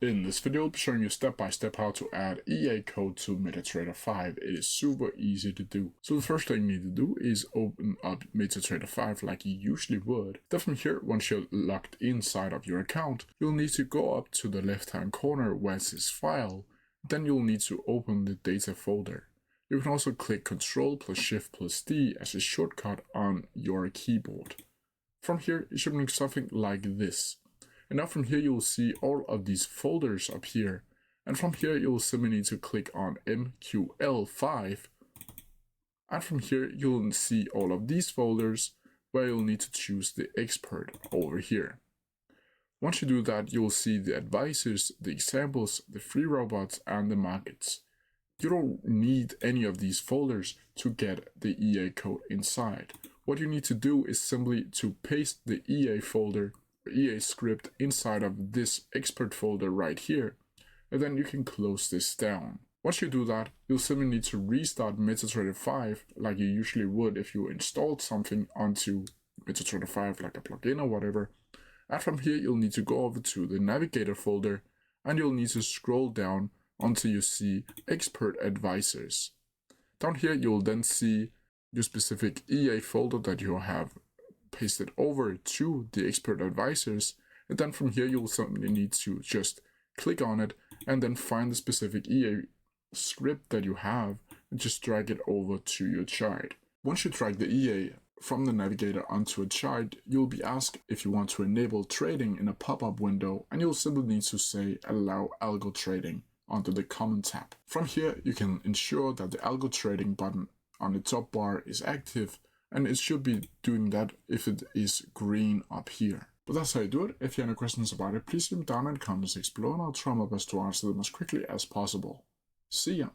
In this video, I'll be showing you step by step how to add EA code to Metatrader 5. It is super easy to do. So the first thing you need to do is open up Metatrader 5 like you usually would. Then from here, once you're logged inside of your account, you'll need to go up to the left hand corner where it says File. Then you'll need to open the data folder. You can also click Ctrl+Shift+D as a shortcut on your keyboard. From here, it should look something like this. And now from here, you'll see all of these folders up here. And from here, you'll simply need to click on MQL5. And from here, you'll see all of these folders where you'll need to choose the expert over here. Once you do that, you'll see the advisors, the examples, the free robots, and the markets. You don't need any of these folders to get the EA code inside. What you need to do is simply to paste the EA folder, EA script inside of this expert folder right here, and then you can close this down. Once you do that, you'll simply need to restart Metatrader 5 like you usually would if you installed something onto Metatrader 5 like a plugin or whatever. And from here, you'll need to go over to the navigator folder and you'll need to scroll down until you see expert advisors. Down here, you'll then see your specific EA folder that you have pasted over to the expert advisors, and then from here you'll simply need to just click on it and then find the specific EA script that you have and just drag it over to your chart. Once you drag the EA from the navigator onto a chart, you'll be asked if you want to enable trading in a pop-up window, and you'll simply need to say allow algo trading under the comment tab. From here, you can ensure that the algo trading button on the top bar is active, and it should be doing that if it is green up here. But that's how you do it. If you have any questions about it, please leave them down in the comments below and I'll try my best to answer them as quickly as possible. See ya!